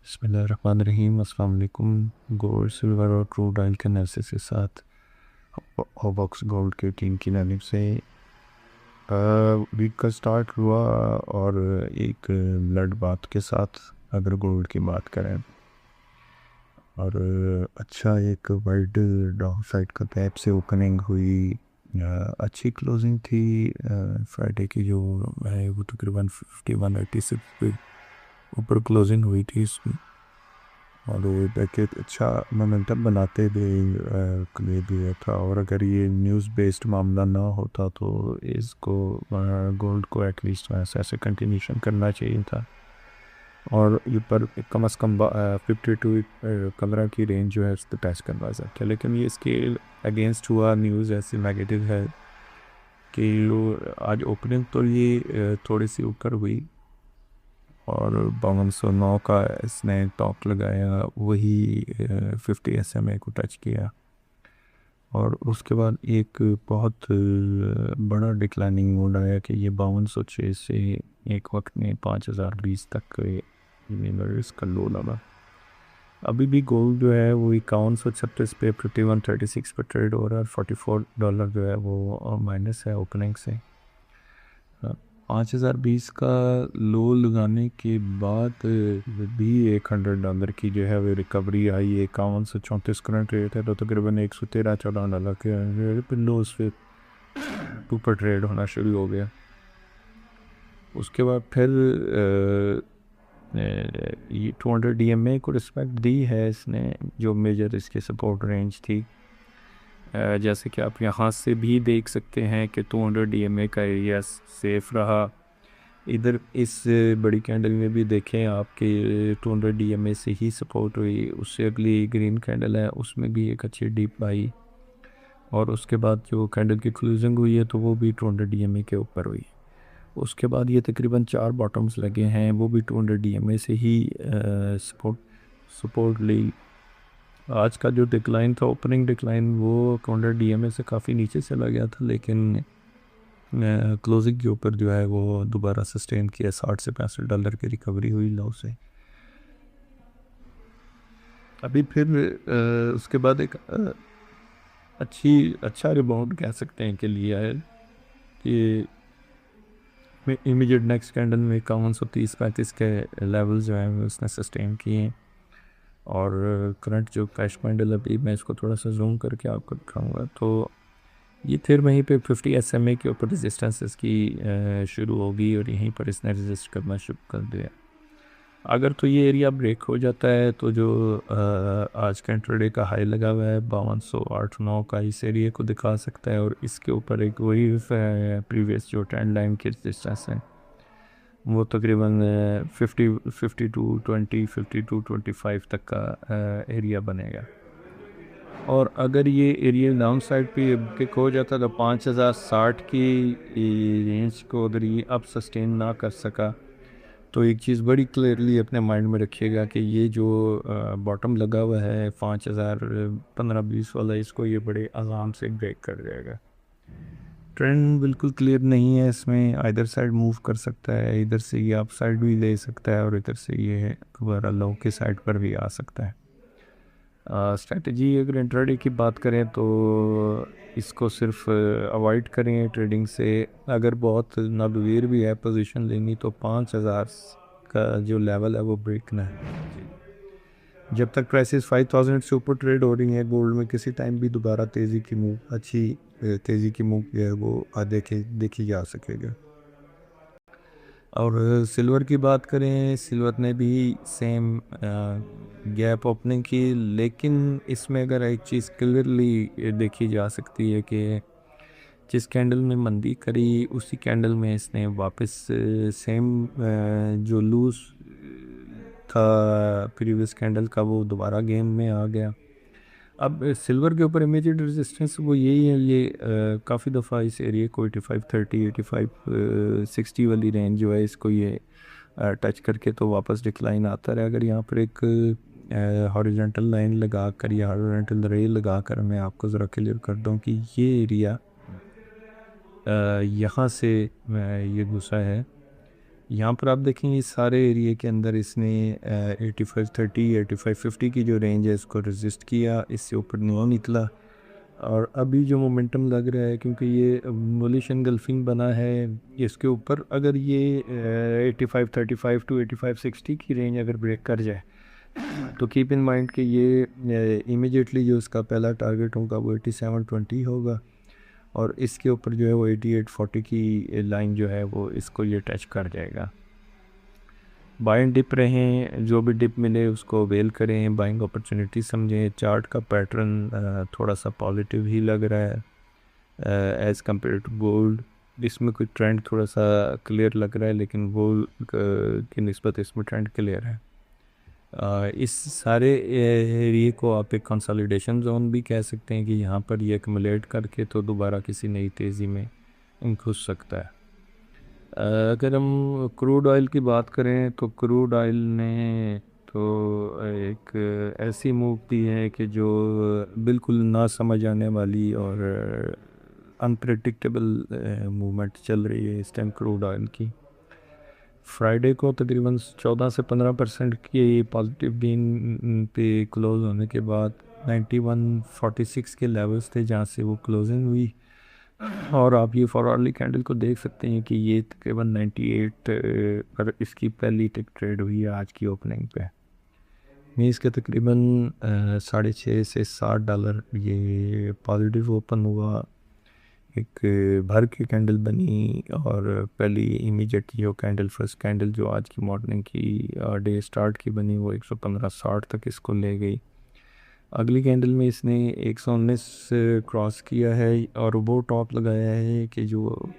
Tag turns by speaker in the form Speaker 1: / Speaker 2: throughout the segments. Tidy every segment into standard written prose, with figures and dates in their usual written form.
Speaker 1: बिस्मिल्लाहिर्रहमानिर्रहीम। अस्सलाम वालेकुम। गोल्ड सिल्वर और क्रूड ऑयल के एनालिसिस के साथ हॉबॉक्स गोल्ड की टीम की जानिब से वीक का स्टार्ट हुआ और एक ब्लड बाथ के साथ अगर गोल्ड की बात करें और अच्छा एक वाइड डाउन साइड का गैप से ओपनिंग हुई। अच्छी क्लोजिंग थी। फ्राइडे की जो है वो तकरीबन 5186 पे ऊपर क्लोजिंग हुई थी इसमें, और वो पैकेज अच्छा मोमेंटम बनाते हुए क्लियर भी था। और अगर ये न्यूज़ बेस्ड मामला ना होता तो इसको गोल्ड को एटलीस्ट ऐसे कंटिन्यूशन करना चाहिए था, और ये पर कम अज़ कम 52 15 की रेंज जो है उस पर टच करवा सकता है। लेकिन ये इसके अगेंस्ट हुआ, न्यूज़ ऐसी नेगेटिव है कि आज ओपनिंग तो ये थोड़ी सी ऊपर हुई और 5209 का इसने टॉप लगाया, वही 50 SMA को टच किया, और उसके बाद एक बहुत बड़ा डिक्लाइनिंग मोड आया कि ये 5206 से एक वक्त में 5020 तक इसका लो लगा। अभी भी गोल्ड जो है वो 5136 पे 5136 पर ट्रेड हो रहा है। $44 जो है वो माइनस है ओपनिंग से। 5020 का लो लगाने के बाद भी $100 की जो है वो रिकवरी आई। 5134 करंट रेट है तो तकरीबन 113-14 के लो से ऊपर ट्रेड होना शुरू हो गया। उसके बाद फिर ये 200 DMA को रिस्पेक्ट दी है इसने, जो मेजर इसकी सपोर्ट रेंज थी। जैसे कि आप यहाँ से भी देख सकते हैं कि 200 DMA का एरिया सेफ रहा। इधर इस बड़ी कैंडल में भी देखें आपके 200 DMA से ही सपोर्ट हुई। उससे अगली ग्रीन कैंडल है उसमें भी एक अच्छी डीप आई, और उसके बाद जो कैंडल की क्लोजिंग हुई है तो वो भी 200 DMA के ऊपर हुई। उसके बाद ये तकरीबन 4 बॉटम्स लगे हैं, वो भी 200 DMA से ही सपोर्ट ली। आज का जो डिक्लाइन था, ओपनिंग डिक्लाइन, वो 200 DMA से काफ़ी नीचे चला गया था, लेकिन क्लोजिंग के ऊपर जो है वो दोबारा सस्टेन किया। $60 से $65 की रिकवरी हुई लो से। अभी फिर उसके बाद एक अच्छा रिबाउंड कह सकते हैं कि लिया है कि इमीडिएट नेक्स्ट कैंडल में 5130-35 के लेवल जो हैं उसने सस्टेन किए हैं। और करंट जो कैश कैंडल, अभी मैं इसको थोड़ा सा जूम करके आपको दिखाऊंगा, तो ये फिर वहीं पे 50 SMA के ऊपर रेजिस्टेंस इसकी शुरू होगी, और यहीं पर इसने रेजिस्ट करना शुरू कर दिया। अगर तो ये एरिया ब्रेक हो जाता है तो जो आज का इंट्राडे का हाई लगा हुआ है 5208-9 का, इस एरिया को दिखा सकता है, और इसके ऊपर एक वही प्रीवियस जो ट्रेंड लाइन की रेजिस्टेंस है वो तकरीबन 5225 तक का एरिया बनेगा। और अगर ये एरिया डाउन साइड पे किक हो जाता तो 5060 की रेंज को अगर ये अब सस्टेन ना कर सका तो एक चीज़ बड़ी क्लियरली अपने माइंड में रखिएगा कि ये जो बॉटम लगा हुआ है 5015-20 वाला, इसको ये बड़े आराम से ब्रेक कर जाएगा। ट्रेंड बिल्कुल क्लियर नहीं है इसमें, इधर साइड मूव कर सकता है, इधर से ये अप साइड भी ले सकता है, और इधर से ये दोबारा लो के साइड पर भी आ सकता है। स्ट्रैटेजी अगर इंट्राडे की बात करें तो इसको सिर्फ अवॉइड करें ट्रेडिंग से। अगर बहुत नागवीर भी है पोजीशन लेनी तो 5000 का जो लेवल है वो ब्रेक ना है। जब तक प्राइसेस 5000 से ऊपर ट्रेड हो रही है गोल्ड में, किसी टाइम भी दोबारा तेज़ी की मूव, अच्छी तेज़ी की मूव है वो देखी जा सकेगा। और सिल्वर की बात करें, सिल्वर ने भी सेम गैप ओपनिंग की, लेकिन इसमें अगर एक चीज़ क्लियरली देखी जा सकती है कि जिस कैंडल में मंदी करी उसी कैंडल में इसने वापस सेम जो लूज था प्रीवियस कैंडल का वो दोबारा गेम में आ गया। अब सिल्वर के ऊपर इमीडिएट रेजिस्टेंस वो यही है, ये काफ़ी दफ़ा इस एरिया को 8530 8560 वाली रेंज जो है इसको ये टच करके तो वापस डिक्लाइन आता रहा। अगर यहाँ पर एक हॉरिजॉन्टल लाइन लगा कर या हॉरिजॉन्टल रेल लगा कर मैं आपको ज़रा क्लियर कर दूँ कि ये एरिया यहाँ से ये घुसा है यहाँ पर आप देखेंगे इस सारे एरिया के अंदर इसने 8530 8550 की जो रेंज है इसको रेजिस्ट किया, इससे ऊपर नहीं निकला। और अभी जो मोमेंटम लग रहा है, क्योंकि ये बुलिश एनगल्फिंग बना है इसके ऊपर, अगर ये 8535 टू 8560 की रेंज अगर ब्रेक कर जाए तो कीप इन माइंड कि ये इमीडिएटली जो इसका पहला टारगेट होगा वो 8720 होगा, और इसके ऊपर जो है वो 8840 की लाइन जो है वो इसको ये टच कर जाएगा। बाइंग डिप रहें, जो भी डिप मिले उसको वेल करें, बाइंग अपॉर्चुनिटी समझें। चार्ट का पैटर्न थोड़ा सा पॉजिटिव ही लग रहा है एज़ कम्पेयर टू गोल्ड। इसमें कोई ट्रेंड थोड़ा सा क्लियर लग रहा है, लेकिन गोल्ड की निस्बत इसमें ट्रेंड क्लियर है। इस सारे एरिए को आप एक कंसोलिडेशन जोन भी कह सकते हैं कि यहाँ पर ये एक्यूमुलेट करके तो दोबारा किसी नई तेज़ी में घुस सकता है। अगर हम क्रूड ऑयल की बात करें तो क्रूड ऑयल ने तो एक ऐसी मूव दी है कि जो बिल्कुल ना समझ आने वाली और अनप्रेडिक्टेबल मूवमेंट चल रही है इस टाइम क्रूड ऑयल की। फ्राइडे को तकरीबन 14 से 15% की पॉजिटिव गेन पे क्लोज होने के बाद 9146 के लेवल्स थे जहाँ से वो क्लोजिंग हुई, और आप ये फॉरवर्डली कैंडल को देख सकते हैं कि ये तकरीबन 98 पर इसकी पहली टिक ट्रेड हुई है आज की ओपनिंग पे। मीन्स के तकरीबन $6.5 से $7 ये पॉजिटिव ओपन हुआ, एक भर की कैंडल बनी, और पहली इमीडिएट जो कैंडल फर्स्ट कैंडल जो आज की मॉर्निंग की डे स्टार्ट की बनी वो 115.60 तक इसको ले गई। अगली कैंडल में इसने 119 क्रॉस किया है, और वो टॉप लगाया है कि जो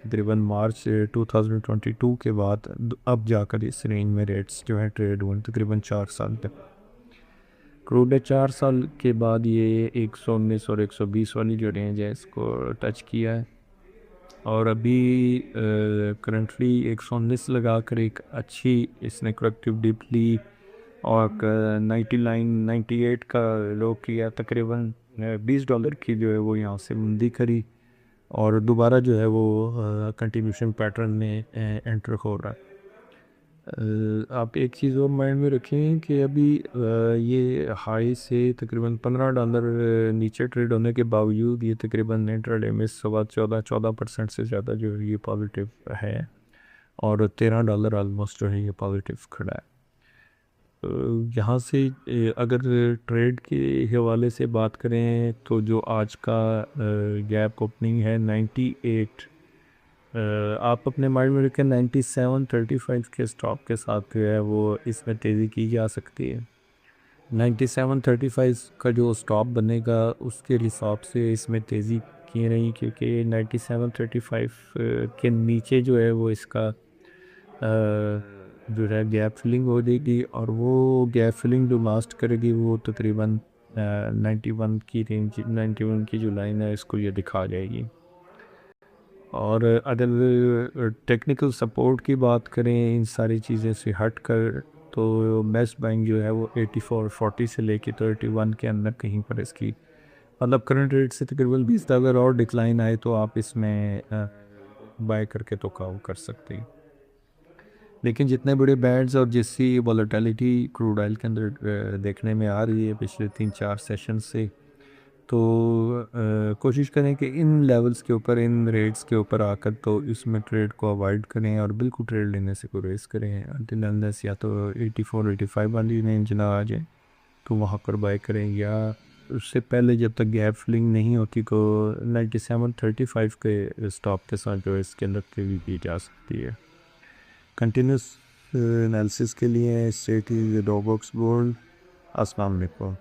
Speaker 1: तकरीबन मार्च 2022 के बाद अब जाकर इस रेंज में रेट्स जो है ट्रेड हुए तकरीबन 4 साल तक। क्रूड 4 साल के बाद ये 119 और 120 वाली जो रेंज है इसको टच किया है, और अभी करंटली 119 लगा कर एक अच्छी इसने करेक्टिव डिप ली, और 99 98 का लो किया, तकरीबन $20 की जो है वो यहाँ से मंदी करी, और दोबारा जो है वो कंटिन्यूशन पैटर्न में एंटर हो रहा है। आप एक चीज़ और माइंड में रखें कि अभी ये हाई से तकरीबन $15 नीचे ट्रेड होने के बावजूद ये तकरीबन इंट्राडे में 14% से ज़्यादा जो है ये पॉजिटिव है, और $13 आलमोस्ट जो है ये पॉजिटिव खड़ा है। यहाँ से अगर ट्रेड के हवाले से बात करें तो जो आज का गैप ओपनिंग है 98, आप अपने माइंड में रखें 9735 के स्टॉप के साथ जो है वो इसमें तेज़ी की जा सकती है। 9735 का जो स्टॉप बनेगा उसके हिसाब से इसमें तेज़ी की रही, क्योंकि 9735 के नीचे जो है वो इसका जो है गैप फिलिंग हो जाएगी, और वो गैप फिलिंग जो लास्ट करेगी वो तकरीबन 91 की रेंज, 91 की जो लाइन है इसको ये दिखा जाएगी। और अगर टेक्निकल सपोर्ट की बात करें इन सारी चीज़ें से हट कर, तो बेस्ट बाइंग जो है वो 8440 से लेके 31 के अंदर कहीं पर इसकी, मतलब करंट रेट से तकरीबन $20 और डिक्लाइन आए तो आप इसमें बाय करके तो काउ कर सकते हैं। लेकिन जितने बड़े बैंड्स और जिसकी वॉलेटिलिटी क्रूड ऑयल के अंदर देखने में आ रही है पिछले 3-4 सेशन से, तो कोशिश करें कि इन लेवल्स के ऊपर, इन रेट्स के ऊपर आकर तो इसमें ट्रेड को अवॉइड करें, और बिल्कुल ट्रेड लेने से गुरेज करें अंटिल अनलेस या तो 84-85 वाली रेंज ना आ जाए तो वहाँ पर बाय करें, या उससे पहले जब तक गैप फिलिंग नहीं होती को 9735 के स्टॉप के साथ जो है इसके अंदर भी की जा सकती है। कंटिन्यूस एनालिसिस के लिए स्टेट इज डॉबॉक्स बोर्ड। अस्सलाम वालेकुम।